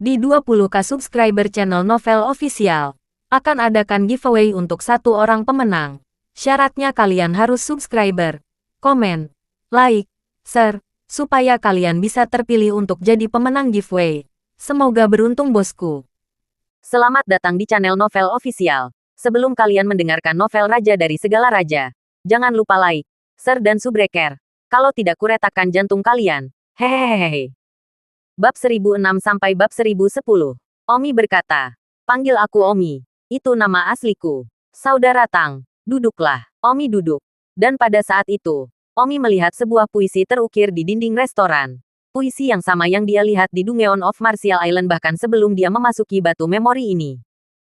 Di 20k subscriber channel Novel Official, akan adakan giveaway untuk satu orang pemenang. Syaratnya kalian harus subscriber, komen, like, share, supaya kalian bisa terpilih untuk jadi pemenang giveaway. Semoga beruntung bosku. Selamat datang di channel Novel Official. Sebelum kalian mendengarkan novel Raja dari Segala Raja, jangan lupa like, share dan subscribe. Kalau tidak kuretakan jantung kalian. Hehehehe. Bab 1006 sampai bab 1010. Omi berkata, "Panggil aku Omi. Itu nama asliku. Saudara Tang, duduklah." Omi duduk. Dan pada saat itu, Omi melihat sebuah puisi terukir di dinding restoran. Puisi yang sama yang dia lihat di Dungeon of Martial Island bahkan sebelum dia memasuki batu memori ini.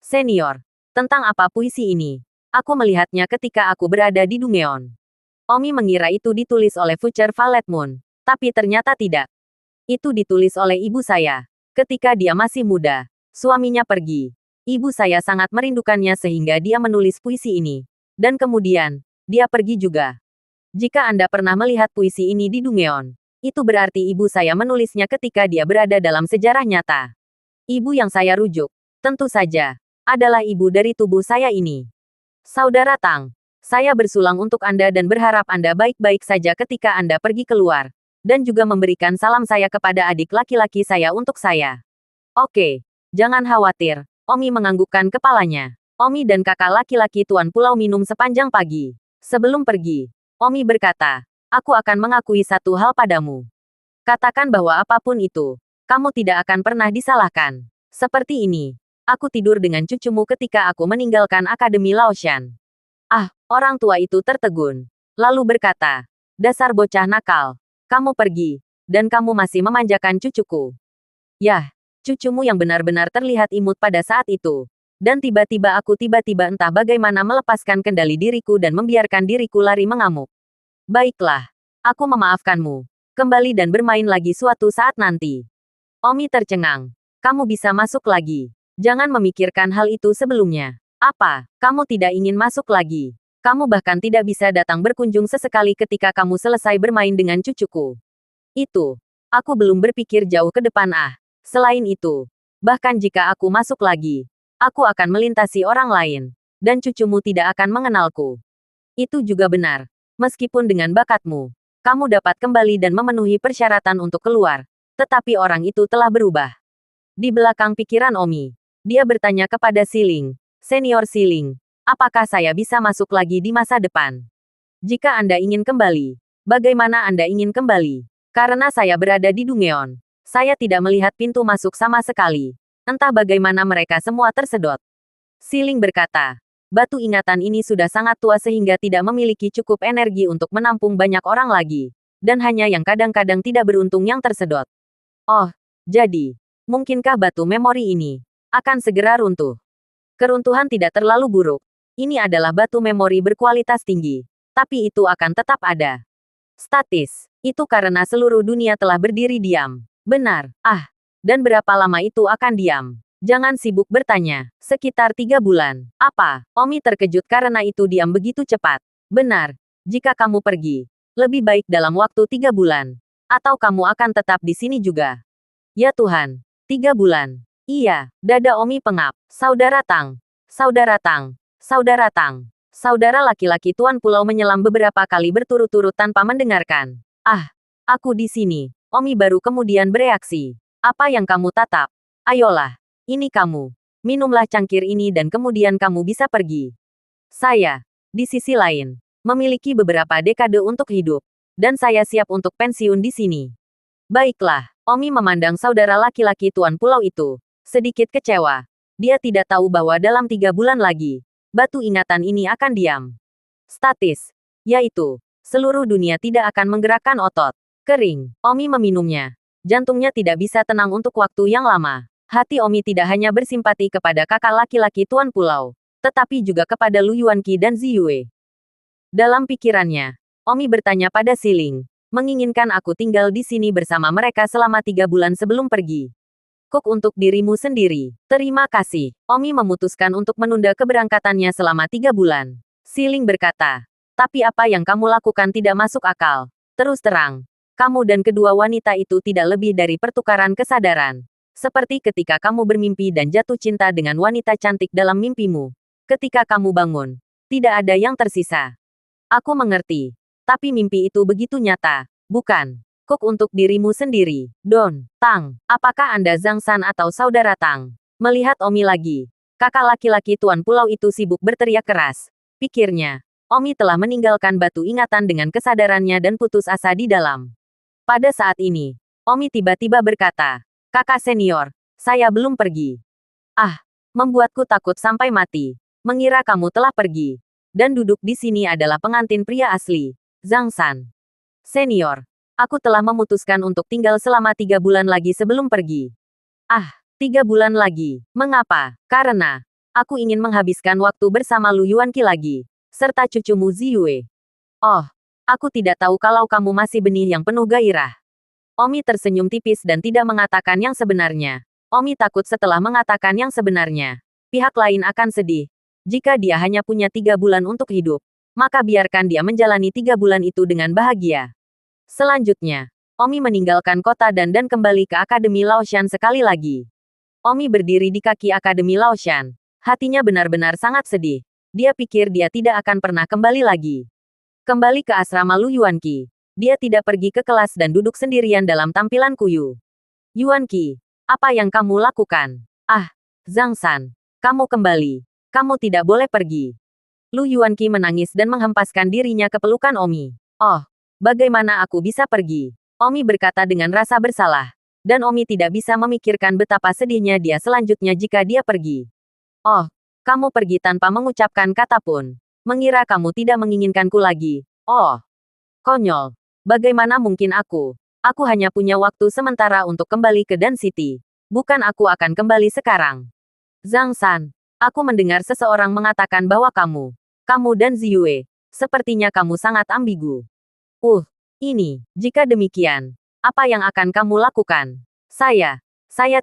Senior, tentang apa puisi ini? Aku melihatnya ketika aku berada di Dungeon. Omi mengira itu ditulis oleh Future Valet Moon, tapi ternyata tidak. Itu ditulis oleh ibu saya. Ketika dia masih muda, suaminya pergi. Ibu saya sangat merindukannya sehingga dia menulis puisi ini. Dan kemudian, dia pergi juga. Jika Anda pernah melihat puisi ini di Dungeon, itu berarti ibu saya menulisnya ketika dia berada dalam sejarah nyata. Ibu yang saya rujuk, tentu saja, adalah ibu dari tubuh saya ini. Saudara Tang, saya bersulang untuk Anda dan berharap Anda baik-baik saja ketika Anda pergi keluar. Dan juga memberikan salam saya kepada adik laki-laki saya untuk saya. Oke, jangan khawatir. Omi menganggukkan kepalanya. Omi dan kakak laki-laki Tuan Pulau minum sepanjang pagi. Sebelum pergi, Omi berkata, "Aku akan mengakui satu hal padamu. Katakan bahwa apapun itu, kamu tidak akan pernah disalahkan. Seperti ini, aku tidur dengan cucumu ketika aku meninggalkan Akademi Laoshan." Ah, orang tua itu tertegun. Lalu berkata, "Dasar bocah nakal. Kamu pergi, dan kamu masih memanjakan cucuku." Yah, cucumu yang benar-benar terlihat imut pada saat itu. Dan tiba-tiba aku tiba-tiba entah bagaimana melepaskan kendali diriku dan membiarkan diriku lari mengamuk. Baiklah, aku memaafkanmu. Kembali dan bermain lagi suatu saat nanti. Omi tercengang. Kamu bisa masuk lagi. Jangan memikirkan hal itu sebelumnya. Apa, kamu tidak ingin masuk lagi? Kamu bahkan tidak bisa datang berkunjung sesekali ketika kamu selesai bermain dengan cucuku. Itu. Aku belum berpikir jauh ke depan. Selain itu, bahkan jika aku masuk lagi, aku akan melintasi orang lain. Dan cucumu tidak akan mengenalku. Itu juga benar. Meskipun dengan bakatmu, kamu dapat kembali dan memenuhi persyaratan untuk keluar. Tetapi orang itu telah berubah. Di belakang pikiran Omi, dia bertanya kepada Siling, "Senior Siling, apakah saya bisa masuk lagi di masa depan? Jika Anda ingin kembali, bagaimana Anda ingin kembali? Karena saya berada di Dungeon, saya tidak melihat pintu masuk sama sekali. Entah bagaimana mereka semua tersedot." Siling berkata, "Batu ingatan ini sudah sangat tua sehingga tidak memiliki cukup energi untuk menampung banyak orang lagi. Dan hanya yang kadang-kadang tidak beruntung yang tersedot. Oh, jadi, mungkinkah batu memori ini akan segera runtuh? Keruntuhan tidak terlalu buruk. Ini adalah batu memori berkualitas tinggi. Tapi itu akan tetap ada. Statis. Itu karena seluruh dunia telah berdiri diam. Benar. Dan berapa lama itu akan diam? Jangan sibuk bertanya. Sekitar 3 bulan. Apa? Omi terkejut karena itu diam begitu cepat. Benar. Jika kamu pergi, lebih baik dalam waktu 3 bulan. Atau kamu akan tetap di sini juga. Ya Tuhan. 3 bulan. Iya, dada Omi pengap. Saudara Tang. Saudara Tang. Saudara Tang. Saudara laki-laki Tuan Pulau menyelam beberapa kali berturut-turut tanpa mendengarkan. Aku di sini. Omi baru kemudian bereaksi. Apa yang kamu tatap? Ayolah. Ini kamu. Minumlah cangkir ini dan kemudian kamu bisa pergi. Saya, di sisi lain, memiliki beberapa dekade untuk hidup. Dan saya siap untuk pensiun di sini. Baiklah. Omi memandang saudara laki-laki Tuan Pulau itu. Sedikit kecewa. Dia tidak tahu bahwa dalam 3 bulan lagi, batu ingatan ini akan diam. Statis. Yaitu, seluruh dunia tidak akan menggerakkan otot. Kering. Omi meminumnya. Jantungnya tidak bisa tenang untuk waktu yang lama. Hati Omi tidak hanya bersimpati kepada kakak laki-laki Tuan Pulau, tetapi juga kepada Lu Yuanqi dan Ziyue. Dalam pikirannya, Omi bertanya pada Siling, "Menginginkan aku tinggal di sini bersama mereka selama 3 bulan sebelum pergi?" Cook untuk dirimu sendiri. Terima kasih. Omi memutuskan untuk menunda keberangkatannya selama 3 bulan. Siling berkata, "Tapi apa yang kamu lakukan tidak masuk akal. Terus terang, kamu dan kedua wanita itu tidak lebih dari pertukaran kesadaran. Seperti ketika kamu bermimpi dan jatuh cinta dengan wanita cantik dalam mimpimu. Ketika kamu bangun, tidak ada yang tersisa. Aku mengerti. Tapi mimpi itu begitu nyata, bukan? Cook untuk dirimu sendiri. Don, Tang, apakah Anda Zhang San atau saudara Tang? Melihat Omi lagi, kakak laki-laki tuan pulau itu sibuk berteriak keras. Pikirnya, Omi telah meninggalkan batu ingatan dengan kesadarannya dan putus asa di dalam. Pada saat ini, Omi tiba-tiba berkata, "Kakak senior, saya belum pergi." Ah, membuatku takut sampai mati. Mengira kamu telah pergi. Dan duduk di sini adalah pengantin pria asli, Zhang San. Senior, aku telah memutuskan untuk tinggal selama 3 bulan lagi sebelum pergi. Ah, 3 bulan lagi. Mengapa? Karena aku ingin menghabiskan waktu bersama Lu Yuanqi lagi, serta cucumu Ziyue. Oh, aku tidak tahu kalau kamu masih benih yang penuh gairah. Omi tersenyum tipis dan tidak mengatakan yang sebenarnya. Omi takut setelah mengatakan yang sebenarnya, pihak lain akan sedih. Jika dia hanya punya 3 bulan untuk hidup, maka biarkan dia menjalani 3 bulan itu dengan bahagia. Selanjutnya, Omi meninggalkan kota dan kembali ke Akademi Laoshan sekali lagi. Omi berdiri di kaki Akademi Laoshan. Hatinya benar-benar sangat sedih. Dia pikir dia tidak akan pernah kembali lagi. Kembali ke asrama Lu Yuanqi. Dia tidak pergi ke kelas dan duduk sendirian dalam tampilan kuyu. Yuanqi, apa yang kamu lakukan? Ah, Zhang San, kamu kembali. Kamu tidak boleh pergi. Lu Yuanqi menangis dan menghempaskan dirinya ke pelukan Omi. Oh, bagaimana aku bisa pergi? Omi berkata dengan rasa bersalah. Dan Omi tidak bisa memikirkan betapa sedihnya dia selanjutnya jika dia pergi. Oh, kamu pergi tanpa mengucapkan kata pun. Mengira kamu tidak menginginkanku lagi. Oh, konyol. Bagaimana mungkin aku? Aku hanya punya waktu sementara untuk kembali ke Dan City. Bukan aku akan kembali sekarang. Zhang San, aku mendengar seseorang mengatakan bahwa kamu dan Ziyue, sepertinya kamu sangat ambigu. Ini, jika demikian, apa yang akan kamu lakukan? Saya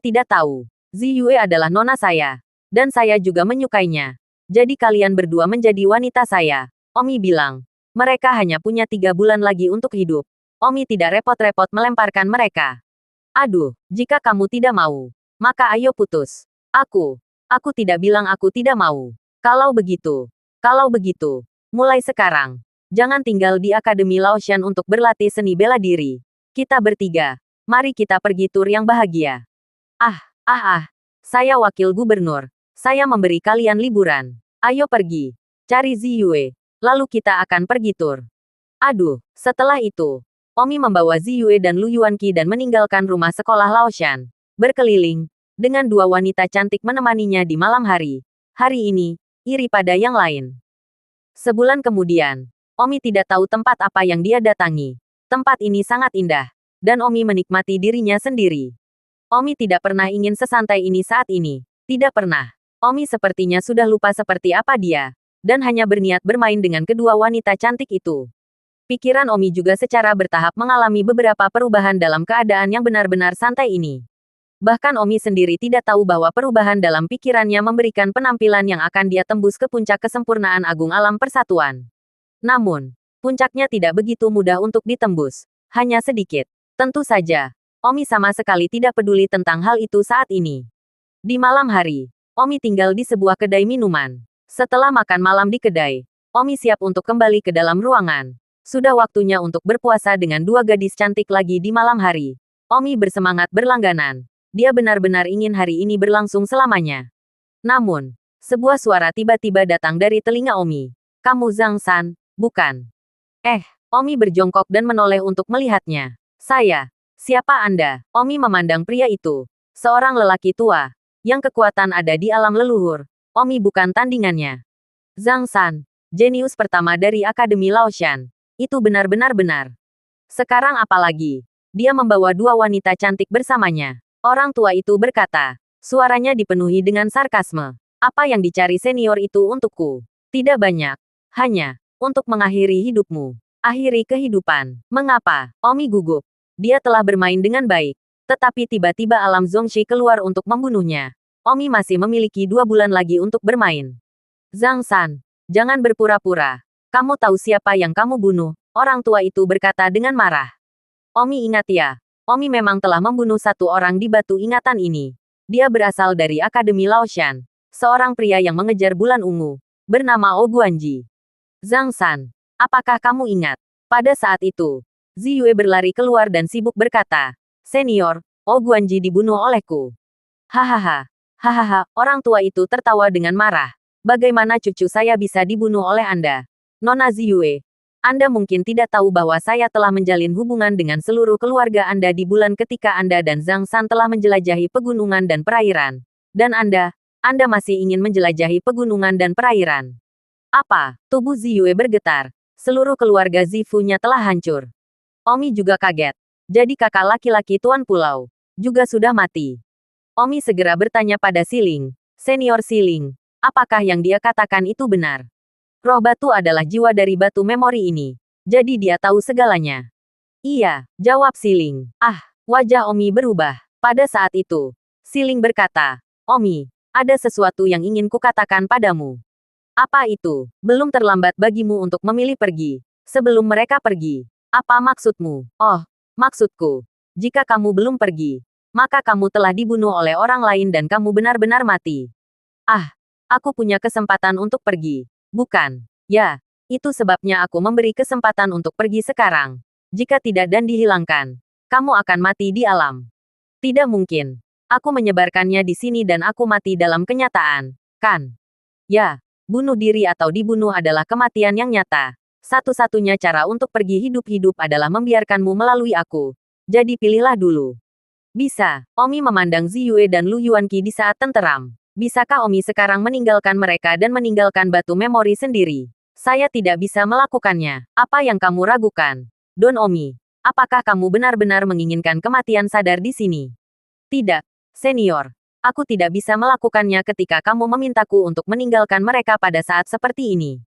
tidak tahu. Ziyue adalah nona saya. Dan saya juga menyukainya. Jadi kalian berdua menjadi wanita saya. Omi bilang, mereka hanya punya 3 bulan lagi untuk hidup. Omi tidak repot-repot melemparkan mereka. Aduh, jika kamu tidak mau, maka ayo putus. Aku tidak bilang aku tidak mau. Kalau begitu, mulai sekarang, jangan tinggal di Akademi Laoshan untuk berlatih seni bela diri. Kita bertiga, mari kita pergi tur yang bahagia. Saya wakil gubernur. Saya memberi kalian liburan. Ayo pergi, cari Ziyue, lalu kita akan pergi tur. Aduh, setelah itu, Omi membawa Ziyue dan Lu Yuanqi dan meninggalkan rumah sekolah Laoshan. Berkeliling, dengan 2 wanita cantik menemaninya di malam hari. Hari ini, iri pada yang lain. Sebulan kemudian, Omi tidak tahu tempat apa yang dia datangi. Tempat ini sangat indah, dan Omi menikmati dirinya sendiri. Omi tidak pernah ingin sesantai ini saat ini. Tidak pernah. Omi sepertinya sudah lupa seperti apa dia, dan hanya berniat bermain dengan kedua wanita cantik itu. Pikiran Omi juga secara bertahap mengalami beberapa perubahan dalam keadaan yang benar-benar santai ini. Bahkan Omi sendiri tidak tahu bahwa perubahan dalam pikirannya memberikan penampilan yang akan dia tembus ke puncak kesempurnaan agung alam persatuan. Namun, puncaknya tidak begitu mudah untuk ditembus. Hanya sedikit. Tentu saja, Omi sama sekali tidak peduli tentang hal itu saat ini. Di malam hari, Omi tinggal di sebuah kedai minuman. Setelah makan malam di kedai, Omi siap untuk kembali ke dalam ruangan. Sudah waktunya untuk berpuasa dengan 2 gadis cantik lagi di malam hari. Omi bersemangat berlangganan. Dia benar-benar ingin hari ini berlangsung selamanya. Namun, sebuah suara tiba-tiba datang dari telinga Omi. Kamu Zhang San, bukan? Omi berjongkok dan menoleh untuk melihatnya. Siapa Anda? Omi memandang pria itu. Seorang lelaki tua, yang kekuatan ada di alam leluhur. Omi bukan tandingannya. Zhang San, jenius pertama dari Akademi Laoshan. Itu benar-benar benar. Sekarang apalagi? Dia membawa 2 wanita cantik bersamanya. Orang tua itu berkata. Suaranya dipenuhi dengan sarkasme. Apa yang dicari senior itu untukku? Tidak banyak. Hanya, untuk mengakhiri hidupmu. Akhiri kehidupan. Mengapa? Omi gugup. Dia telah bermain dengan baik. Tetapi tiba-tiba alam Zhongxi keluar untuk membunuhnya. Omi masih memiliki 2 bulan lagi untuk bermain. Zhang San, jangan berpura-pura. Kamu tahu siapa yang kamu bunuh? Orang tua itu berkata dengan marah. Omi ingat ya. Omi memang telah membunuh satu orang di batu ingatan ini. Dia berasal dari Akademi Laoshan. Seorang pria yang mengejar bulan ungu. Bernama Oh Guanji. Zhang San, apakah kamu ingat? Pada saat itu, Ziyue berlari keluar dan sibuk berkata, "Senior, Oh Guanji dibunuh olehku." Hahaha. Hahaha, orang tua itu tertawa dengan marah. Bagaimana cucu saya bisa dibunuh oleh Anda? Nona Ziyue, Anda mungkin tidak tahu bahwa saya telah menjalin hubungan dengan seluruh keluarga Anda di bulan ketika Anda dan Zhang San telah menjelajahi pegunungan dan perairan. Dan Anda masih ingin menjelajahi pegunungan dan perairan. Apa? Tubuh Ziyue bergetar. Seluruh keluarga Zifu-nya telah hancur. Omi juga kaget. Jadi kakak laki-laki Tuan Pulau juga sudah mati. Omi segera bertanya pada Siling. Senior Siling, apakah yang dia katakan itu benar? Roh batu adalah jiwa dari batu memori ini. Jadi dia tahu segalanya. Iya, jawab Siling. Ah, wajah Omi berubah. Pada saat itu, Siling berkata, Omi, ada sesuatu yang ingin kukatakan padamu. Apa itu? Belum terlambat bagimu untuk memilih pergi. Sebelum mereka pergi. Apa maksudmu? Oh, maksudku. Jika kamu belum pergi, maka kamu telah dibunuh oleh orang lain dan kamu benar-benar mati. Ah, aku punya kesempatan untuk pergi. Bukan. Ya, itu sebabnya aku memberi kesempatan untuk pergi sekarang. Jika tidak dan dihilangkan, kamu akan mati di alam. Tidak mungkin. Aku menyebarkannya di sini dan aku mati dalam kenyataan. Kan? Ya. Bunuh diri atau dibunuh adalah kematian yang nyata. Satu-satunya cara untuk pergi hidup-hidup adalah membiarkanmu melalui aku. Jadi pilihlah dulu. Bisa. Omi memandang Ziyue dan Lu Yuanqi di saat tenteram. Bisakah Omi sekarang meninggalkan mereka dan meninggalkan batu memori sendiri? Saya tidak bisa melakukannya. Apa yang kamu ragukan? Don Omi, apakah kamu benar-benar menginginkan kematian sadar di sini? Tidak, senior. Aku tidak bisa melakukannya ketika kamu memintaku untuk meninggalkan mereka pada saat seperti ini.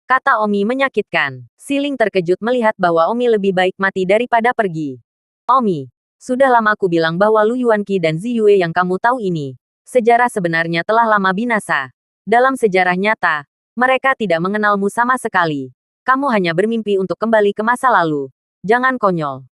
Kata Omi menyakitkan. Siling terkejut melihat bahwa Omi lebih baik mati daripada pergi. Omi, sudah lama aku bilang bahwa Lu Yuanqi dan Ziyue yang kamu tahu ini. Sejarah sebenarnya telah lama binasa. Dalam sejarah nyata, mereka tidak mengenalmu sama sekali. Kamu hanya bermimpi untuk kembali ke masa lalu. Jangan konyol.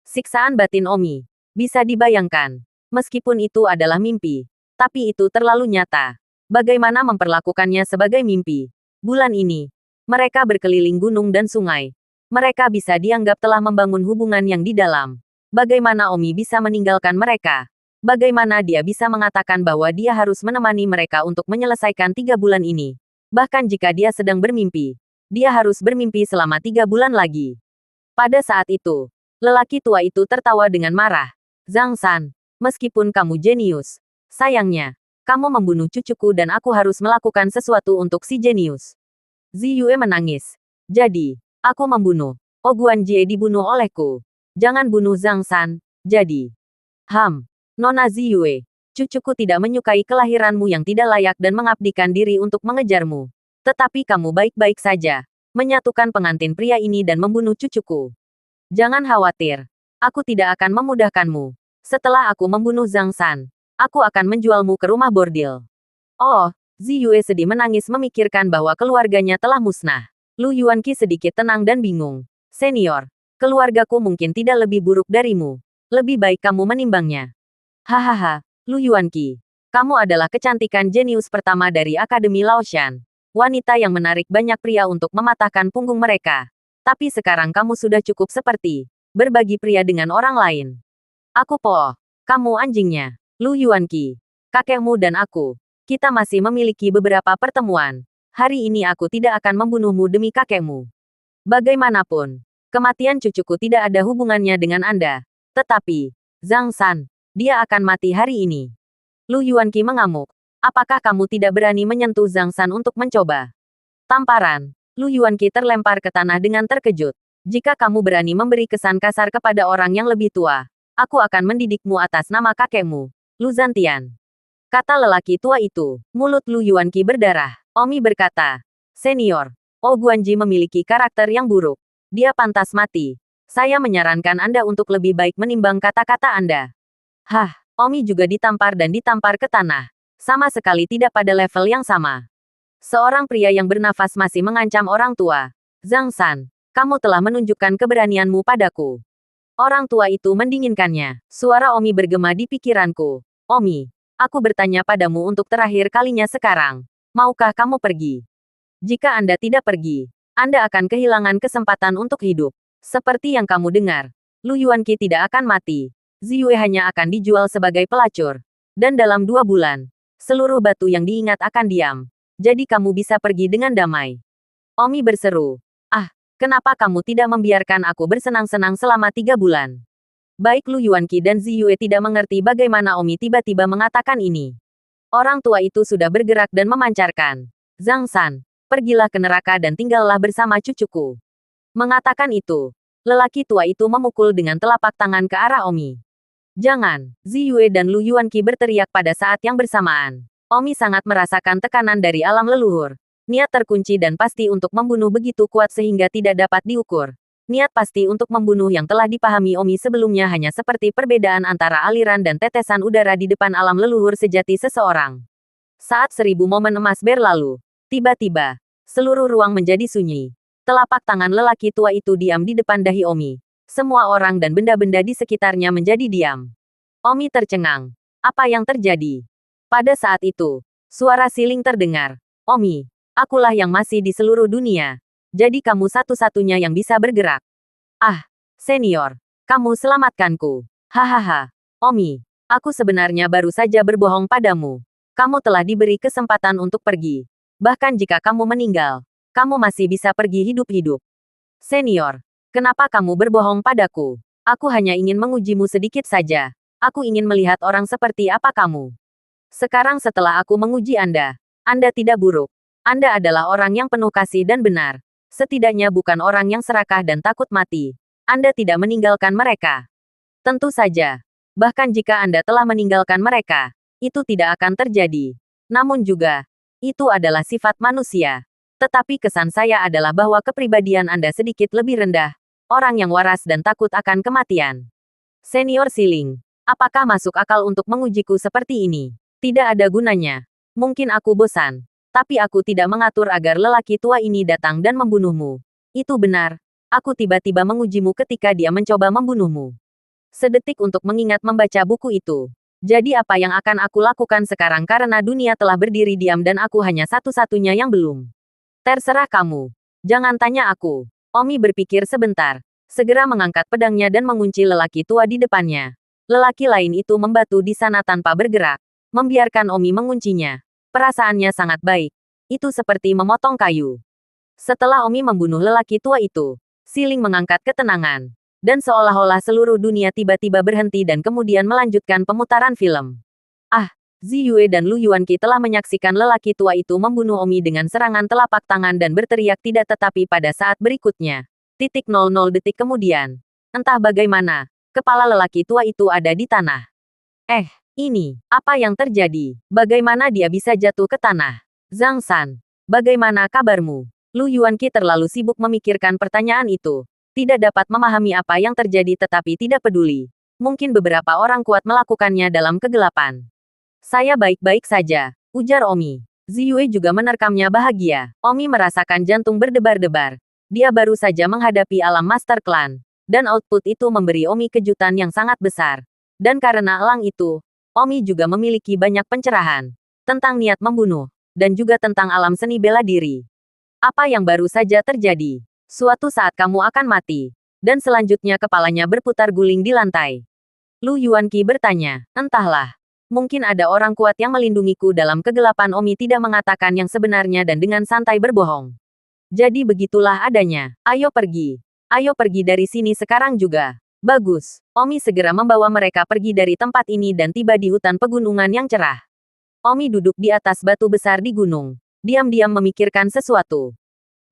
Siksaan batin Omi. Bisa dibayangkan. Meskipun itu adalah mimpi, tapi itu terlalu nyata. Bagaimana memperlakukannya sebagai mimpi? Bulan ini, mereka berkeliling gunung dan sungai. Mereka bisa dianggap telah membangun hubungan yang di dalam. Bagaimana Omi bisa meninggalkan mereka? Bagaimana dia bisa mengatakan bahwa dia harus menemani mereka untuk menyelesaikan 3 bulan ini? Bahkan jika dia sedang bermimpi, dia harus bermimpi selama 3 bulan lagi. Pada saat itu, lelaki tua itu tertawa dengan marah. Zhang San, meskipun kamu jenius, sayangnya, kamu membunuh cucuku dan aku harus melakukan sesuatu untuk si jenius. Ziyue menangis. Jadi, aku membunuh. Oh Guanjie dibunuh olehku. Jangan bunuh Zhang San. Jadi. Nona Ziyue. Cucuku tidak menyukai kelahiranmu yang tidak layak dan mengabdikan diri untuk mengejarmu. Tetapi kamu baik-baik saja. Menyatukan pengantin pria ini dan membunuh cucuku. Jangan khawatir. Aku tidak akan memudahkanmu. Setelah aku membunuh Zhang San, aku akan menjualmu ke rumah bordil. Oh, Ziyue sedih menangis memikirkan bahwa keluarganya telah musnah. Lu Yuanqi sedikit tenang dan bingung. Senior, keluargaku mungkin tidak lebih buruk darimu. Lebih baik kamu menimbangnya. Hahaha, Lu Yuanqi. Kamu adalah kecantikan jenius pertama dari Akademi Laoshan. Wanita yang menarik banyak pria untuk mematahkan punggung mereka. Tapi sekarang kamu sudah cukup seperti berbagi pria dengan orang lain. Aku kamu anjingnya. Lu Yuanqi. Kakekmu dan aku. Kita masih memiliki beberapa pertemuan. Hari ini aku tidak akan membunuhmu demi kakekmu. Bagaimanapun, kematian cucuku tidak ada hubungannya dengan Anda. Tetapi, Zhang San, dia akan mati hari ini. Lu Yuanqi mengamuk. Apakah kamu tidak berani menyentuh Zhang San untuk mencoba? Tamparan. Lu Yuanqi terlempar ke tanah dengan terkejut. Jika kamu berani memberi kesan kasar kepada orang yang lebih tua, aku akan mendidikmu atas nama kakekmu, Lu Zantian. Kata lelaki tua itu. Mulut Lu Yuanqi berdarah. Omi berkata, Senior, Oh Guanji memiliki karakter yang buruk. Dia pantas mati. Saya menyarankan Anda untuk lebih baik menimbang kata-kata Anda. Omi juga ditampar dan ditampar ke tanah. Sama sekali tidak pada level yang sama. Seorang pria yang bernafas masih mengancam orang tua. Zhang San, kamu telah menunjukkan keberanianmu padaku. Orang tua itu mendinginkannya. Suara Omi bergema di pikiranku. Omi, aku bertanya padamu untuk terakhir kalinya sekarang. Maukah kamu pergi? Jika Anda tidak pergi, Anda akan kehilangan kesempatan untuk hidup. Seperti yang kamu dengar, Lu Yuanqi tidak akan mati. Ziyue hanya akan dijual sebagai pelacur. Dan dalam 2 bulan, seluruh batu yang diingat akan diam. Jadi kamu bisa pergi dengan damai. Omi berseru. Ah, kenapa kamu tidak membiarkan aku bersenang-senang selama 3 bulan? Baik Lu Yuanqi dan Ziyue tidak mengerti bagaimana Omi tiba-tiba mengatakan ini. Orang tua itu sudah bergerak dan memancarkan. Zhang San, pergilah ke neraka dan tinggallah bersama cucuku. Mengatakan itu, lelaki tua itu memukul dengan telapak tangan ke arah Omi. Jangan, Ziyue dan Lu Yuanqi berteriak pada saat yang bersamaan. Omi sangat merasakan tekanan dari alam leluhur. Niat terkunci dan pasti untuk membunuh begitu kuat sehingga tidak dapat diukur. Niat pasti untuk membunuh yang telah dipahami Omi sebelumnya hanya seperti perbedaan antara aliran dan tetesan udara di depan alam leluhur sejati seseorang. Saat 1000 momen emas berlalu, tiba-tiba, seluruh ruang menjadi sunyi. Telapak tangan lelaki tua itu diam di depan dahi Omi. Semua orang dan benda-benda di sekitarnya menjadi diam. Omi tercengang. Apa yang terjadi? Pada saat itu, suara siling terdengar. Omi, akulah yang masih di seluruh dunia. Jadi kamu satu-satunya yang bisa bergerak. Ah, senior, kamu selamatkanku. Hahaha. Omi, aku sebenarnya baru saja berbohong padamu. Kamu telah diberi kesempatan untuk pergi. Bahkan jika kamu meninggal, kamu masih bisa pergi hidup-hidup. Senior, kenapa kamu berbohong padaku? Aku hanya ingin mengujimu sedikit saja. Aku ingin melihat orang seperti apa kamu. Sekarang setelah aku menguji Anda tidak buruk. Anda adalah orang yang penuh kasih dan benar. Setidaknya bukan orang yang serakah dan takut mati. Anda tidak meninggalkan mereka. Tentu saja. Bahkan jika Anda telah meninggalkan mereka, itu tidak akan terjadi. Namun juga, itu adalah sifat manusia. Tetapi kesan saya adalah bahwa kepribadian Anda sedikit lebih rendah. Orang yang waras dan takut akan kematian. Senior Siling, apakah masuk akal untuk mengujiku seperti ini? Tidak ada gunanya. Mungkin aku bosan. Tapi aku tidak mengatur agar lelaki tua ini datang dan membunuhmu. Itu benar. Aku tiba-tiba mengujimu ketika dia mencoba membunuhmu. Sedetik untuk mengingat membaca buku itu. Jadi apa yang akan aku lakukan sekarang karena dunia telah berdiri diam dan aku hanya satu-satunya yang belum. Terserah kamu. Jangan tanya aku. Omi berpikir sebentar. Segera mengangkat pedangnya dan mengunci lelaki tua di depannya. Lelaki lain itu membatu di sana tanpa bergerak. Membiarkan Omi menguncinya. Perasaannya sangat baik. Itu seperti memotong kayu. Setelah Omi membunuh lelaki tua itu, Siling mengangkat ketenangan. Dan seolah-olah seluruh dunia tiba-tiba berhenti dan kemudian melanjutkan pemutaran film. Ah, Ziyue dan Lu Yuanqi telah menyaksikan lelaki tua itu membunuh Omi dengan serangan telapak tangan dan berteriak tidak tetapi pada saat berikutnya. 00 detik kemudian. Entah bagaimana, kepala lelaki tua itu ada di tanah. Ini, apa yang terjadi? Bagaimana dia bisa jatuh ke tanah? Zhang San, bagaimana kabarmu? Lu Yuanqi terlalu sibuk memikirkan pertanyaan itu. Tidak dapat memahami apa yang terjadi tetapi tidak peduli. Mungkin beberapa orang kuat melakukannya dalam kegelapan. Saya baik-baik saja, ujar Omi. Ziyue juga menerkamnya bahagia. Omi merasakan jantung berdebar-debar. Dia baru saja menghadapi alam Master Clan. Dan output itu memberi Omi kejutan yang sangat besar. Dan karena elang itu, Omi juga memiliki banyak pencerahan tentang niat membunuh, dan juga tentang alam seni bela diri. Apa yang baru saja terjadi? Suatu saat kamu akan mati. Dan selanjutnya kepalanya berputar guling di lantai. Lu Yuanqi bertanya, entahlah. Mungkin ada orang kuat yang melindungiku dalam kegelapan. Omi tidak mengatakan yang sebenarnya dan dengan santai berbohong. Jadi begitulah adanya. Ayo pergi. Ayo pergi dari sini sekarang juga. Bagus. Omi segera membawa mereka pergi dari tempat ini dan tiba di hutan pegunungan yang cerah. Omi duduk di atas batu besar di gunung. Diam-diam memikirkan sesuatu.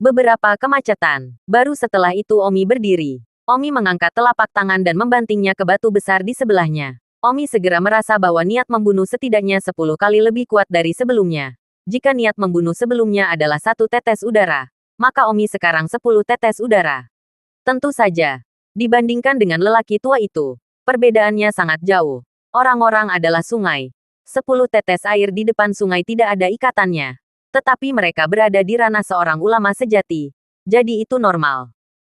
Beberapa kemacetan. Baru setelah itu Omi berdiri. Omi mengangkat telapak tangan dan membantingnya ke batu besar di sebelahnya. Omi segera merasa bahwa niat membunuh setidaknya 10 kali lebih kuat dari sebelumnya. Jika niat membunuh sebelumnya adalah 1 tetes udara, maka Omi sekarang 10 tetes udara. Tentu saja. Dibandingkan dengan lelaki tua itu, perbedaannya sangat jauh. Orang-orang adalah sungai. 10 tetes air di depan sungai tidak ada ikatannya. Tetapi mereka berada di ranah seorang ulama sejati. Jadi itu normal.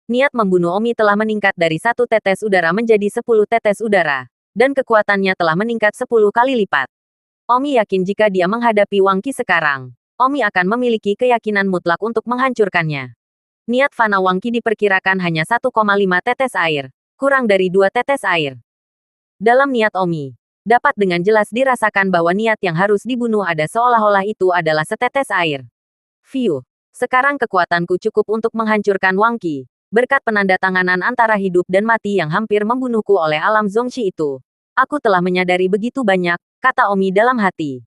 Niat membunuh Omi telah meningkat dari 1 tetes udara menjadi 10 tetes udara. Dan kekuatannya telah meningkat 10 kali lipat. Omi yakin jika dia menghadapi Wang Qi sekarang, Omi akan memiliki keyakinan mutlak untuk menghancurkannya. Niat fana Wang Qi diperkirakan hanya 1,5 tetes air, kurang dari 2 tetes air. Dalam niat Omi, dapat dengan jelas dirasakan bahwa niat yang harus dibunuh ada seolah-olah itu adalah setetes air. Fiu, sekarang kekuatanku cukup untuk menghancurkan Wang Qi. Berkat penandatanganan antara hidup dan mati yang hampir membunuhku oleh alam Zongxi itu. Aku telah menyadari begitu banyak, kata Omi dalam hati.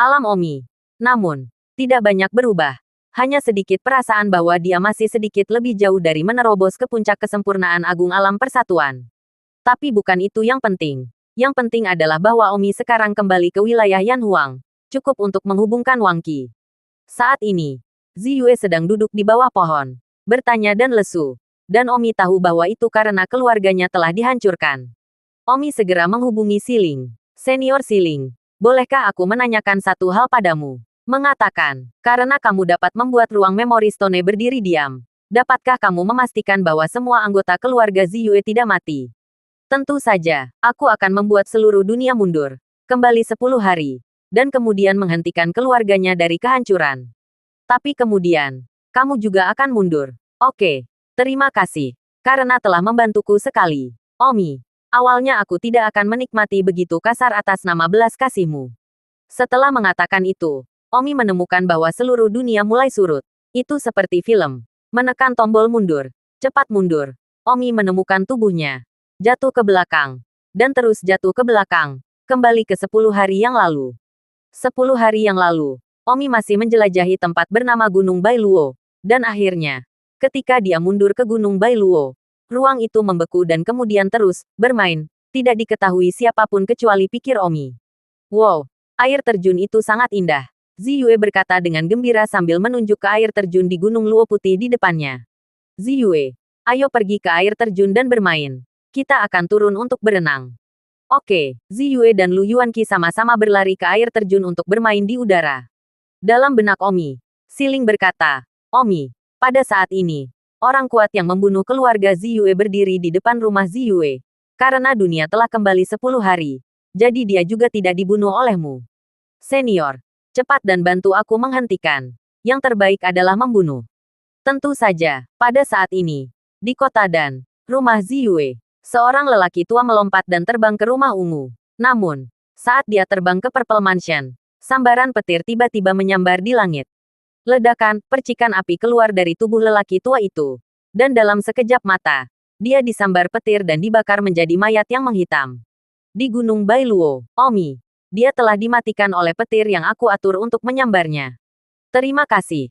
Alam Omi. Namun, tidak banyak berubah. Hanya sedikit perasaan bahwa dia masih sedikit lebih jauh dari menerobos ke puncak kesempurnaan agung alam persatuan. Tapi bukan itu yang penting. Yang penting adalah bahwa Omi sekarang kembali ke wilayah Yanhuang. Cukup untuk menghubungkan Wang Qi. Saat ini, Ziyue sedang duduk di bawah pohon. Bertanya dan lesu. Dan Omi tahu bahwa itu karena keluarganya telah dihancurkan. Omi segera menghubungi Siling. Senior Siling, bolehkah aku menanyakan satu hal padamu? Mengatakan, karena kamu dapat membuat ruang memori stone berdiri diam. Dapatkah kamu memastikan bahwa semua anggota keluarga Ziyue tidak mati? Tentu saja, aku akan membuat seluruh dunia mundur. Kembali 10 hari. Dan kemudian menghentikan keluarganya dari kehancuran. Tapi kemudian, kamu juga akan mundur. Oke. Terima kasih, karena telah membantuku sekali. Omi, awalnya aku tidak akan menikmati begitu kasar atas nama belas kasihmu. Setelah mengatakan itu, Omi menemukan bahwa seluruh dunia mulai surut. Itu seperti film. Menekan tombol mundur. Cepat mundur. Omi menemukan tubuhnya. Jatuh ke belakang. Dan terus jatuh ke belakang. Kembali ke 10 hari yang lalu. 10 hari yang lalu, Omi masih menjelajahi tempat bernama Gunung Bailuo. Dan akhirnya, ketika dia mundur ke Gunung Bailuo, ruang itu membeku dan kemudian terus bermain, tidak diketahui siapapun kecuali pikir Omi. Wow, air terjun itu sangat indah. Ziyue berkata dengan gembira sambil menunjuk ke air terjun di Gunung Luo Putih di depannya. Ziyue, ayo pergi ke air terjun dan bermain. Kita akan turun untuk berenang. Oke, Ziyue dan Lu Yuanqi sama-sama berlari ke air terjun untuk bermain di udara. Dalam benak Omi, Siling berkata, Omi, pada saat ini, orang kuat yang membunuh keluarga Ziyue berdiri di depan rumah Ziyue. Karena dunia telah kembali 10 hari. Jadi dia juga tidak dibunuh olehmu. Senior, cepat dan bantu aku menghentikan. Yang terbaik adalah membunuh. Tentu saja, pada saat ini, di kota dan rumah Ziyue, seorang lelaki tua melompat dan terbang ke rumah ungu. Namun, saat dia terbang ke Purple Mansion, sambaran petir tiba-tiba menyambar di langit. Ledakan, percikan api keluar dari tubuh lelaki tua itu. Dan dalam sekejap mata, dia disambar petir dan dibakar menjadi mayat yang menghitam. Di Gunung Bailuo, Omi, dia telah dimatikan oleh petir yang aku atur untuk menyambarnya. Terima kasih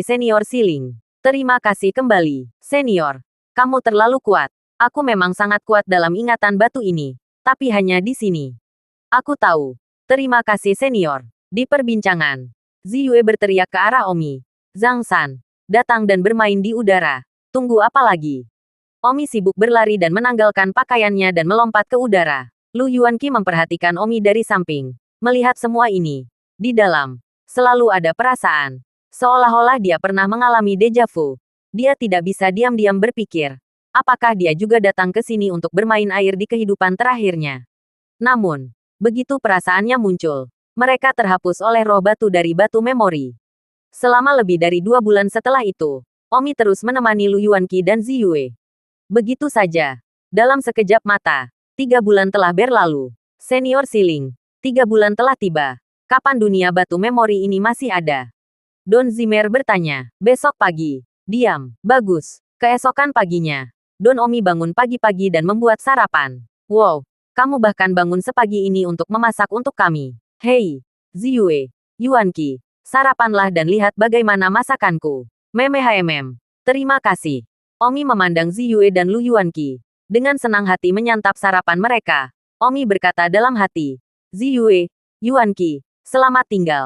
senior Siling. Terima kasih kembali, senior. Kamu terlalu kuat. Aku memang sangat kuat dalam ingatan batu ini. Tapi hanya di sini. Aku tahu. Terima kasih senior. Di perbincangan, Ziyue berteriak ke arah Omi. Zhang San, datang dan bermain di udara. Tunggu apa lagi? Omi sibuk berlari dan menanggalkan pakaiannya dan melompat ke udara. Lu Yuanqi memperhatikan Omi dari samping. Melihat semua ini, di dalam, selalu ada perasaan. Seolah-olah dia pernah mengalami deja vu. Dia tidak bisa diam-diam berpikir. Apakah dia juga datang ke sini untuk bermain air di kehidupan terakhirnya? Namun, begitu perasaannya muncul, mereka terhapus oleh roh batu dari batu memori. Selama lebih dari 2 bulan setelah itu, Omi terus menemani Lu Yuanqi dan Ziyue. Begitu saja. Dalam sekejap mata, 3 bulan telah berlalu. Senior Siling, 3 bulan telah tiba. Kapan dunia batu memori ini masih ada? Don Zimmer bertanya. Besok pagi. Diam. Bagus. Keesokan paginya, Don Omi bangun pagi-pagi dan membuat sarapan. Wow, kamu bahkan bangun sepagi ini untuk memasak untuk kami. Hei, Ziyue, Yuanqi, sarapanlah dan lihat bagaimana masakanku. Terima kasih. Omi memandang Ziyue dan Lu Yuanqi. Dengan senang hati menyantap sarapan mereka. Omi berkata dalam hati. Ziyue, Yuanqi, selamat tinggal.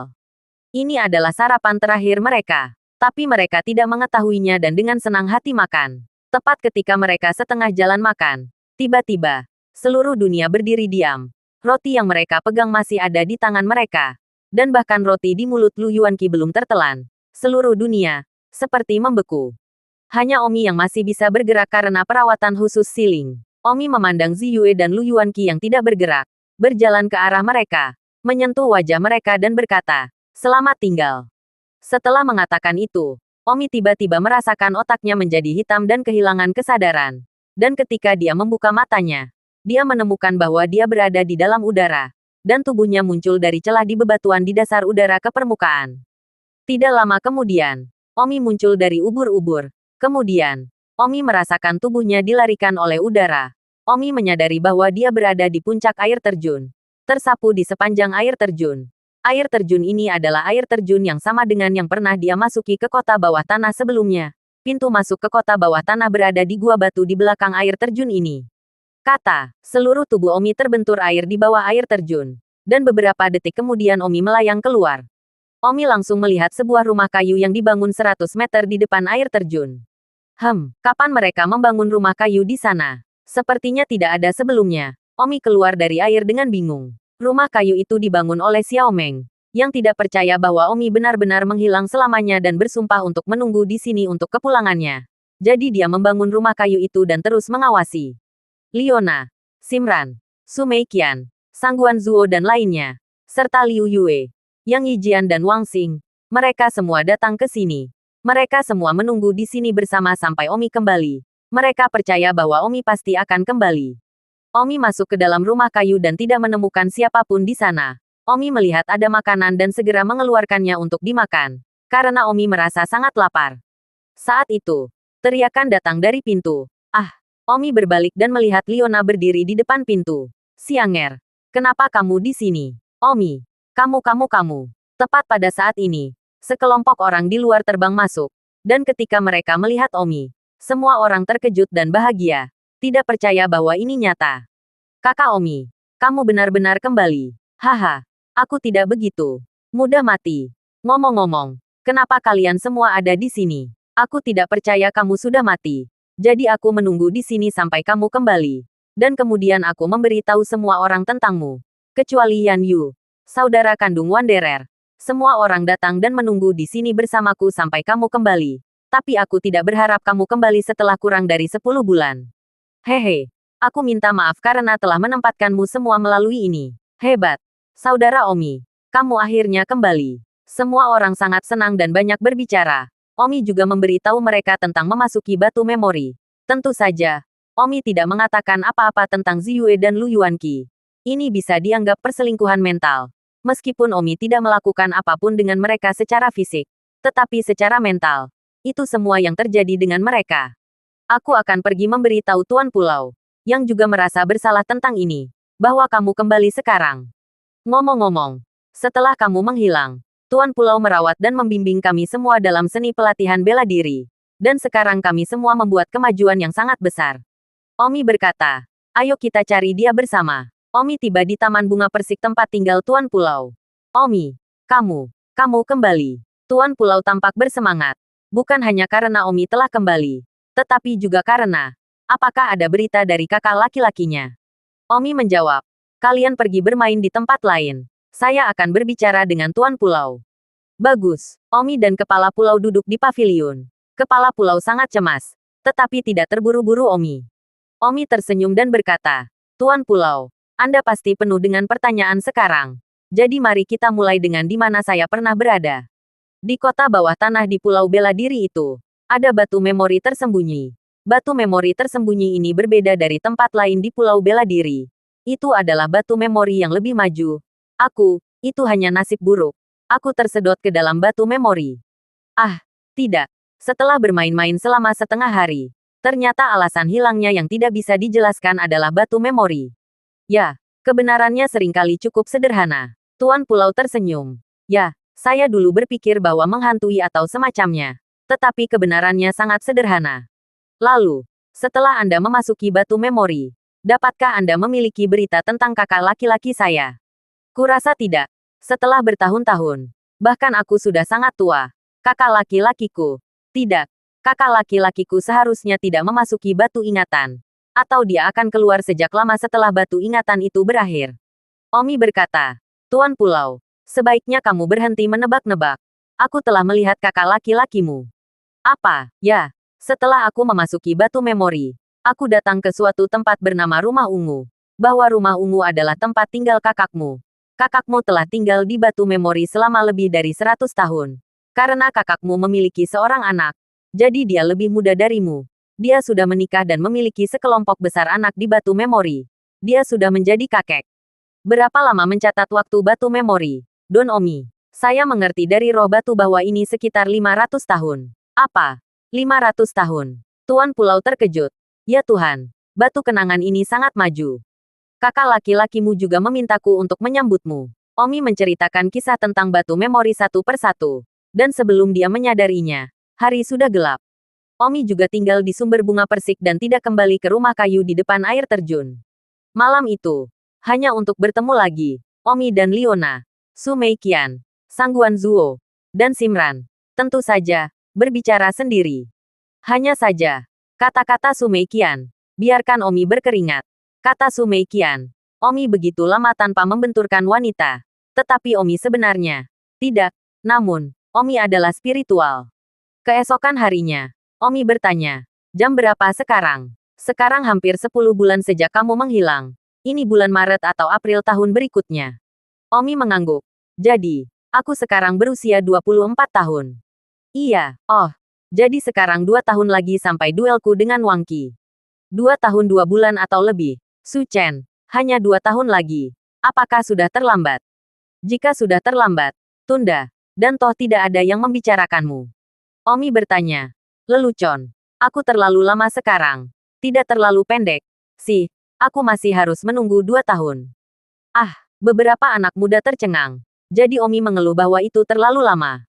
Ini adalah sarapan terakhir mereka. Tapi mereka tidak mengetahuinya dan dengan senang hati makan. Tepat ketika mereka setengah jalan makan. Tiba-tiba, seluruh dunia berdiri diam. Roti yang mereka pegang masih ada di tangan mereka. Dan bahkan roti di mulut Lu Yuanqi belum tertelan. Seluruh dunia, seperti membeku. Hanya Omi yang masih bisa bergerak karena perawatan khusus Siling. Omi memandang Ziyue dan Lu Yuanqi yang tidak bergerak, berjalan ke arah mereka, menyentuh wajah mereka dan berkata, "Selamat tinggal." Setelah mengatakan itu, Omi tiba-tiba merasakan otaknya menjadi hitam dan kehilangan kesadaran. Dan ketika dia membuka matanya, dia menemukan bahwa dia berada di dalam udara, dan tubuhnya muncul dari celah di bebatuan di dasar udara ke permukaan. Tidak lama kemudian, Omi muncul dari ubur-ubur. Kemudian, Omi merasakan tubuhnya dilarikan oleh udara. Omi menyadari bahwa dia berada di puncak air terjun, tersapu di sepanjang air terjun. Air terjun ini adalah air terjun yang sama dengan yang pernah dia masuki ke kota bawah tanah sebelumnya. Pintu masuk ke kota bawah tanah berada di gua batu di belakang air terjun ini. Kata, seluruh tubuh Omi terbentur air di bawah air terjun. Dan beberapa detik kemudian Omi melayang keluar. Omi langsung melihat sebuah rumah kayu yang dibangun 100 meter di depan air terjun. Kapan mereka membangun rumah kayu di sana? Sepertinya tidak ada sebelumnya. Omi keluar dari air dengan bingung. Rumah kayu itu dibangun oleh Xiao Meng, yang tidak percaya bahwa Omi benar-benar menghilang selamanya dan bersumpah untuk menunggu di sini untuk kepulangannya. Jadi dia membangun rumah kayu itu dan terus mengawasi. Liona, Simran, Su Meiqian, Sangguan Zuo dan lainnya, serta Liu Yue, Yang Yijian dan Wang Xing, mereka semua datang ke sini. Mereka semua menunggu di sini bersama sampai Omi kembali. Mereka percaya bahwa Omi pasti akan kembali. Omi masuk ke dalam rumah kayu dan tidak menemukan siapapun di sana. Omi melihat ada makanan dan segera mengeluarkannya untuk dimakan, karena Omi merasa sangat lapar. Saat itu, teriakan datang dari pintu. Ah! Omi berbalik dan melihat Liona berdiri di depan pintu. "Xianger, kenapa kamu di sini?" "Omi, kamu. Tepat pada saat ini, sekelompok orang di luar terbang masuk. Dan ketika mereka melihat Omi, semua orang terkejut dan bahagia. Tidak percaya bahwa ini nyata. "Kakak Omi, kamu benar-benar kembali." "Haha, aku tidak begitu mudah mati. Ngomong-ngomong, kenapa kalian semua ada di sini? Aku tidak percaya kamu sudah mati. Jadi aku menunggu di sini sampai kamu kembali. Dan kemudian aku memberitahu semua orang tentangmu. Kecuali Yan Yu, saudara kandung Wanderer. Semua orang datang dan menunggu di sini bersamaku sampai kamu kembali. Tapi aku tidak berharap kamu kembali setelah kurang dari 10 bulan. Hehe, aku minta maaf karena telah menempatkanmu semua melalui ini. Hebat. Saudara Omi, kamu akhirnya kembali." Semua orang sangat senang dan banyak berbicara. Omi juga memberitahu mereka tentang memasuki batu memori. Tentu saja, Omi tidak mengatakan apa-apa tentang Ziyue dan Lu Yuanqi. Ini bisa dianggap perselingkuhan mental. Meskipun Omi tidak melakukan apapun dengan mereka secara fisik, tetapi secara mental, itu semua yang terjadi dengan mereka. "Aku akan pergi memberitahu Tuan Pulau, yang juga merasa bersalah tentang ini, bahwa kamu kembali sekarang. Ngomong-ngomong, setelah kamu menghilang, Tuan Pulau merawat dan membimbing kami semua dalam seni pelatihan bela diri. Dan sekarang kami semua membuat kemajuan yang sangat besar." Omi berkata, "Ayo kita cari dia bersama." Omi tiba di Taman Bunga Persik tempat tinggal Tuan Pulau. "Omi, kamu kembali." Tuan Pulau tampak bersemangat. Bukan hanya karena Omi telah kembali, tetapi juga karena, apakah ada berita dari kakak laki-lakinya? Omi menjawab, "Kalian pergi bermain di tempat lain. Saya akan berbicara dengan Tuan Pulau." Bagus. Omi dan Kepala Pulau duduk di paviliun. Kepala Pulau sangat cemas, tetapi tidak terburu-buru Omi. Omi tersenyum dan berkata, "Tuan Pulau, Anda pasti penuh dengan pertanyaan sekarang. Jadi mari kita mulai dengan di mana saya pernah berada." Di kota bawah tanah di Pulau Bela Diri itu, ada batu memori tersembunyi. Batu memori tersembunyi ini berbeda dari tempat lain di Pulau Bela Diri. Itu adalah batu memori yang lebih maju. Itu hanya nasib buruk. Aku tersedot ke dalam batu memori. Ah, tidak. Setelah bermain-main selama setengah hari, ternyata alasan hilangnya yang tidak bisa dijelaskan adalah batu memori. Ya, kebenarannya seringkali cukup sederhana. Tuan Pulau tersenyum. Ya, saya dulu berpikir bahwa menghantui atau semacamnya. Tetapi kebenarannya sangat sederhana. Lalu, setelah Anda memasuki batu memori, dapatkah Anda memiliki berita tentang kakak laki-laki saya? Kurasa tidak. Setelah bertahun-tahun, bahkan aku sudah sangat tua. Kakak laki-lakiku. Tidak. Kakak laki-lakiku seharusnya tidak memasuki batu ingatan. Atau dia akan keluar sejak lama setelah batu ingatan itu berakhir. Omi berkata, "Tuan Pulau, sebaiknya kamu berhenti menebak-nebak. Aku telah melihat kakak laki-lakimu." "Apa? Ya. Setelah aku memasuki batu memori, aku datang ke suatu tempat bernama Rumah Ungu. Bahwa Rumah Ungu adalah tempat tinggal kakakmu. Kakakmu telah tinggal di batu memori selama lebih dari 100 tahun. Karena kakakmu memiliki seorang anak, jadi dia lebih muda darimu. Dia sudah menikah dan memiliki sekelompok besar anak di batu memori. Dia sudah menjadi kakek. Berapa lama mencatat waktu batu memori? Don Omi. Saya mengerti dari roh batu bahwa ini sekitar 500 tahun. Apa? 500 tahun. Tuan Pulau terkejut. Ya Tuhan, batu kenangan ini sangat maju. Kakak laki-lakimu juga memintaku untuk menyambutmu. Omi menceritakan kisah tentang batu memori satu persatu. Dan sebelum dia menyadarinya, hari sudah gelap. Omi juga tinggal di sumber bunga persik dan tidak kembali ke rumah kayu di depan air terjun. Malam itu, hanya untuk bertemu lagi, Omi dan Leona, Su Meiqian, Sangguan Zuo, dan Simran, tentu saja, berbicara sendiri. Hanya saja, kata-kata Su Meiqian, biarkan Omi berkeringat. Kata Su Meiqian, Omi begitu lama tanpa membenturkan wanita. Tetapi Omi sebenarnya, tidak, namun, Omi adalah spiritual. Keesokan harinya, Omi bertanya, jam berapa sekarang? Sekarang hampir 10 bulan sejak kamu menghilang. Ini bulan Maret atau April tahun berikutnya. Omi mengangguk. Jadi, aku sekarang berusia 24 tahun. Iya, oh. Jadi sekarang 2 tahun lagi sampai duelku dengan Wang Qi. 2 tahun 2 bulan atau lebih. Su Chen, hanya 2 tahun lagi. Apakah sudah terlambat? Jika sudah terlambat, tunda. Dan toh tidak ada yang membicarakanmu. Omi bertanya. Lelucon. Aku terlalu lama sekarang. Tidak terlalu pendek. Sih, aku masih harus menunggu 2 tahun. Ah, beberapa anak muda tercengang. Jadi Omi mengeluh bahwa itu terlalu lama.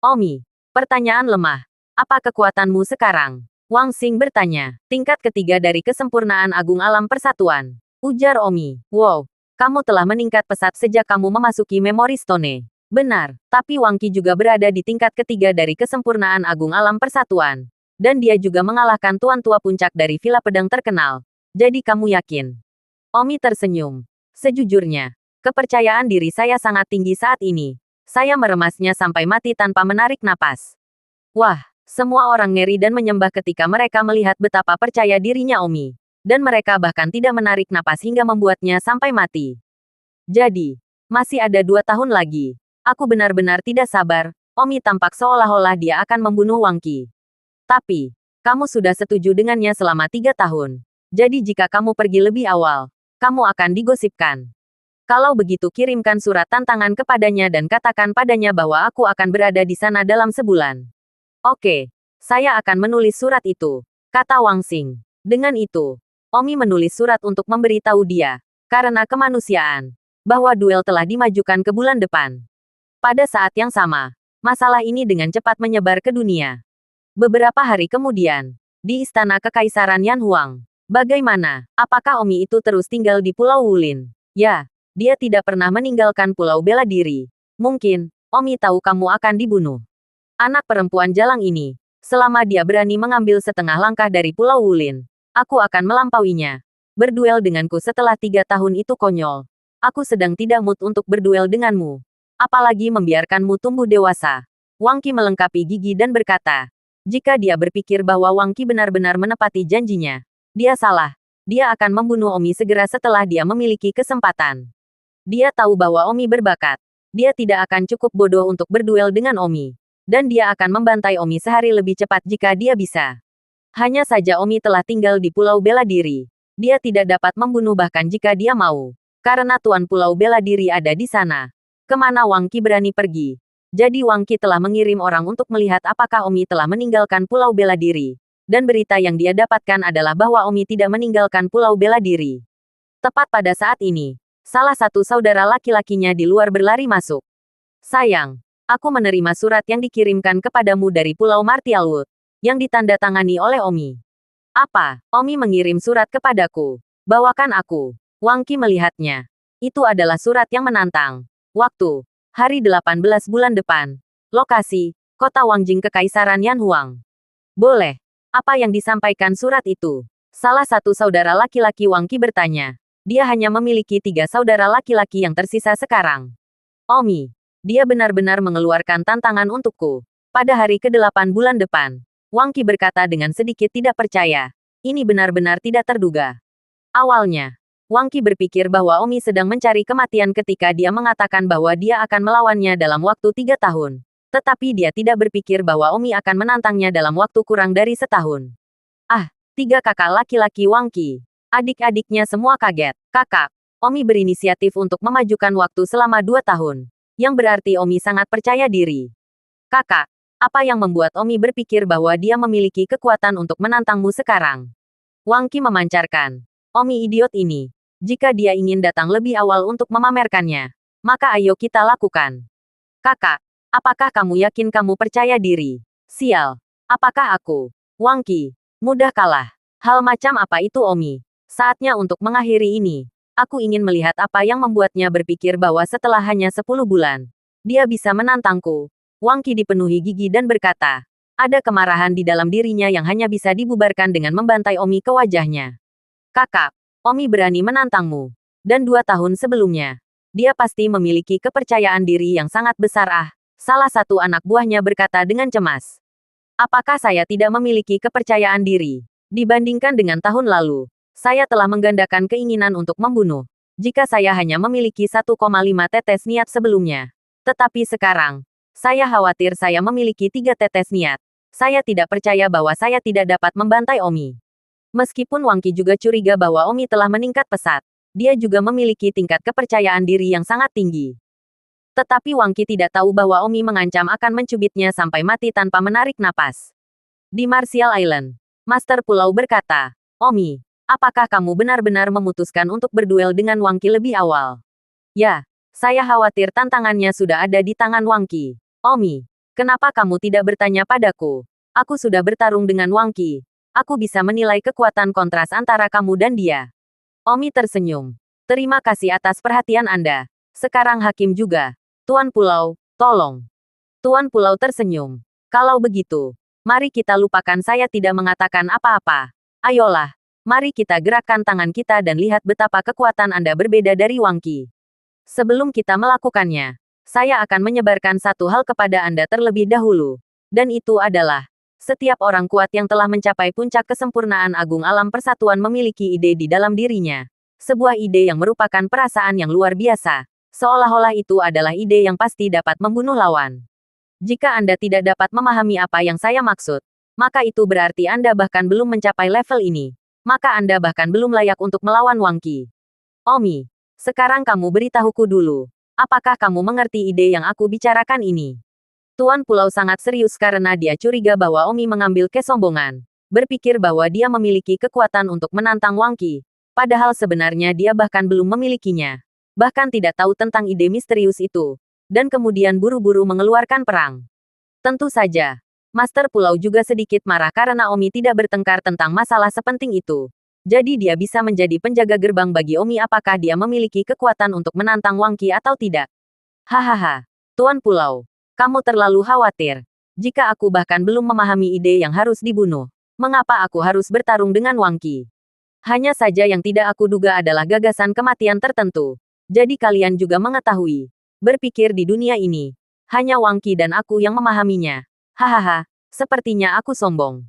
Omi, pertanyaan lemah. Apa kekuatanmu sekarang? Wang Xing bertanya. Tingkat ketiga dari kesempurnaan agung alam persatuan. Ujar Omi. Wow, kamu telah meningkat pesat sejak kamu memasuki Memory Stone. Benar, tapi Wang Qi juga berada di tingkat ketiga dari kesempurnaan agung alam persatuan. Dan dia juga mengalahkan tuan tua puncak dari Villa Pedang terkenal. Jadi kamu yakin? Omi tersenyum. Sejujurnya, kepercayaan diri saya sangat tinggi saat ini. Saya meremasnya sampai mati tanpa menarik napas. Wah, semua orang ngeri dan menyembah ketika mereka melihat betapa percaya dirinya Omi. Dan mereka bahkan tidak menarik napas hingga membuatnya sampai mati. Jadi, masih ada 2 tahun lagi. Aku benar-benar tidak sabar. Omi tampak seolah-olah dia akan membunuh Wang Qi. Tapi, kamu sudah setuju dengannya selama 3 tahun. Jadi jika kamu pergi lebih awal, kamu akan digosipkan. Kalau begitu kirimkan surat tantangan kepadanya dan katakan padanya bahwa aku akan berada di sana dalam sebulan. Oke, saya akan menulis surat itu, kata Wang Xing. Dengan itu, Omi menulis surat untuk memberitahu dia, karena kemanusiaan, bahwa duel telah dimajukan ke bulan depan. Pada saat yang sama, masalah ini dengan cepat menyebar ke dunia. Beberapa hari kemudian, di Istana Kekaisaran Yanhuang, bagaimana? Apakah Omi itu terus tinggal di Pulau Wulin? Ya, dia tidak pernah meninggalkan Pulau Bela Diri. Mungkin, Omi tahu kamu akan dibunuh. Anak perempuan jalang ini, selama dia berani mengambil setengah langkah dari Pulau Wulin, aku akan melampauinya. Berduel denganku setelah 3 tahun itu konyol. Aku sedang tidak mood untuk berduel denganmu. Apalagi membiarkanmu tumbuh dewasa. Wang Qi melengkapi gigi dan berkata, jika dia berpikir bahwa Wang Qi benar-benar menepati janjinya, dia salah. Dia akan membunuh Omi segera setelah dia memiliki kesempatan. Dia tahu bahwa Omi berbakat. Dia tidak akan cukup bodoh untuk berduel dengan Omi. Dan dia akan membantai Omi sehari lebih cepat jika dia bisa. Hanya saja Omi telah tinggal di Pulau Bela Diri. Dia tidak dapat membunuh bahkan jika dia mau. Karena Tuan Pulau Bela Diri ada di sana. Kemana Wang Qi berani pergi? Jadi Wang Qi telah mengirim orang untuk melihat apakah Omi telah meninggalkan Pulau Bela Diri. Dan berita yang dia dapatkan adalah bahwa Omi tidak meninggalkan Pulau Bela Diri. Tepat pada saat ini, salah satu saudara laki-lakinya di luar berlari masuk. Sayang. Aku menerima surat yang dikirimkan kepadamu dari Pulau Martialwood, yang ditandatangani oleh Omi. Apa? Omi mengirim surat kepadaku. Bawakan aku. Wang Qi melihatnya. Itu adalah surat yang menantang. Waktu, hari 18 bulan depan. Lokasi, kota Wangjing Kekaisaran Yanhuang. Boleh. Apa yang disampaikan surat itu? Salah satu saudara laki-laki Wang Qi bertanya. Dia hanya memiliki 3 saudara laki-laki yang tersisa sekarang. Omi. Dia benar-benar mengeluarkan tantangan untukku. Pada hari ke-8 bulan depan. Wang Qi berkata dengan sedikit tidak percaya. Ini benar-benar tidak terduga. Awalnya, Wang Qi berpikir bahwa Omi sedang mencari kematian ketika dia mengatakan bahwa dia akan melawannya dalam waktu 3 tahun. Tetapi dia tidak berpikir bahwa Omi akan menantangnya dalam waktu kurang dari setahun. Ah, 3 kakak laki-laki Wang Qi. Adik-adiknya semua kaget. Kakak, Omi berinisiatif untuk memajukan waktu selama 2 tahun. Yang berarti Omi sangat percaya diri. Kakak, apa yang membuat Omi berpikir bahwa dia memiliki kekuatan untuk menantangmu sekarang? Wang Qi memancarkan. Omi idiot ini. Jika dia ingin datang lebih awal untuk memamerkannya, maka ayo kita lakukan. Kakak, apakah kamu yakin kamu percaya diri? Sial. Apakah aku? Wang Qi. Mudah kalah. Hal macam apa itu Omi? Saatnya untuk mengakhiri ini. Aku ingin melihat apa yang membuatnya berpikir bahwa setelah hanya 10 bulan, dia bisa menantangku. Wang Qi dipenuhi gigi dan berkata, ada kemarahan di dalam dirinya yang hanya bisa dibubarkan dengan membantai Omi ke wajahnya. Kakak, Omi berani menantangmu. Dan 2 tahun sebelumnya, dia pasti memiliki kepercayaan diri yang sangat besar. Salah satu anak buahnya berkata dengan cemas. Apakah saya tidak memiliki kepercayaan diri? Dibandingkan dengan tahun lalu, saya telah menggandakan keinginan untuk membunuh. Jika saya hanya memiliki 1,5 tetes niat sebelumnya. Tetapi sekarang, saya khawatir saya memiliki 3 tetes niat. Saya tidak percaya bahwa saya tidak dapat membantai Omi. Meskipun Wang Qi juga curiga bahwa Omi telah meningkat pesat, dia juga memiliki tingkat kepercayaan diri yang sangat tinggi. Tetapi Wang Qi tidak tahu bahwa Omi mengancam akan mencubitnya sampai mati tanpa menarik napas. Di Martial Island, Master Pulau berkata, Omi, apakah kamu benar-benar memutuskan untuk berduel dengan Wang Qi lebih awal? Ya, saya khawatir tantangannya sudah ada di tangan Wang Qi. Omi, kenapa kamu tidak bertanya padaku? Aku sudah bertarung dengan Wang Qi. Aku bisa menilai kekuatan kontras antara kamu dan dia. Omi tersenyum. Terima kasih atas perhatian Anda. Sekarang Hakim juga. Tuan Pulau, tolong. Tuan Pulau tersenyum. Kalau begitu, mari kita lupakan saya tidak mengatakan apa-apa. Ayolah, mari kita gerakkan tangan kita dan lihat betapa kekuatan Anda berbeda dari Wang Qi. Sebelum kita melakukannya, saya akan menyebarkan satu hal kepada Anda terlebih dahulu. Dan itu adalah, setiap orang kuat yang telah mencapai puncak kesempurnaan agung alam persatuan memiliki ide di dalam dirinya. Sebuah ide yang merupakan perasaan yang luar biasa. Seolah-olah itu adalah ide yang pasti dapat membunuh lawan. Jika Anda tidak dapat memahami apa yang saya maksud, maka itu berarti Anda bahkan belum mencapai level ini. Maka Anda bahkan belum layak untuk melawan Wang Qi. Omi, sekarang kamu beritahuku dulu. Apakah kamu mengerti ide yang aku bicarakan ini? Tuan Pulau sangat serius karena dia curiga bahwa Omi mengambil kesombongan. Berpikir bahwa dia memiliki kekuatan untuk menantang Wang Qi. Padahal sebenarnya dia bahkan belum memilikinya. Bahkan tidak tahu tentang ide misterius itu. Dan kemudian buru-buru mengeluarkan perang. Tentu saja, Master Pulau juga sedikit marah karena Omi tidak bertengkar tentang masalah sepenting itu. Jadi dia bisa menjadi penjaga gerbang bagi Omi apakah dia memiliki kekuatan untuk menantang Wang Qi atau tidak. Hahaha, Tuan Pulau. Kamu terlalu khawatir. Jika aku bahkan belum memahami ide yang harus dibunuh, mengapa aku harus bertarung dengan Wang Qi? Hanya saja yang tidak aku duga adalah gagasan kematian tertentu. Jadi kalian juga mengetahui. Berpikir di dunia ini, hanya Wang Qi dan aku yang memahaminya. Hahaha, sepertinya aku sombong.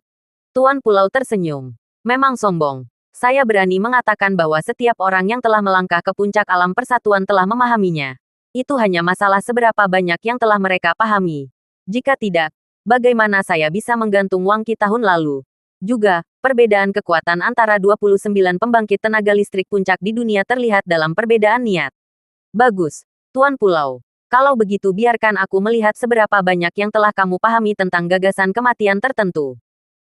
Tuan Pulau tersenyum. Memang sombong. Saya berani mengatakan bahwa setiap orang yang telah melangkah ke puncak alam persatuan telah memahaminya. Itu hanya masalah seberapa banyak yang telah mereka pahami. Jika tidak, bagaimana saya bisa menggantung Wang Qi tahun lalu? Juga, perbedaan kekuatan antara 29 pembangkit tenaga listrik puncak di dunia terlihat dalam perbedaan niat. Bagus, Tuan Pulau. Kalau begitu biarkan aku melihat seberapa banyak yang telah kamu pahami tentang gagasan kematian tertentu.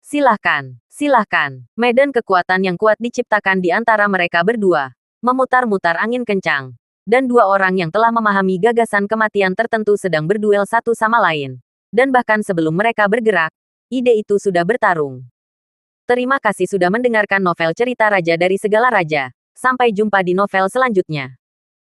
Silahkan, silahkan. Medan kekuatan yang kuat diciptakan di antara mereka berdua. Memutar-mutar angin kencang. Dan 2 orang yang telah memahami gagasan kematian tertentu sedang berduel satu sama lain. Dan bahkan sebelum mereka bergerak, ide itu sudah bertarung. Terima kasih sudah mendengarkan novel cerita Raja dari Segala Raja. Sampai jumpa di novel selanjutnya.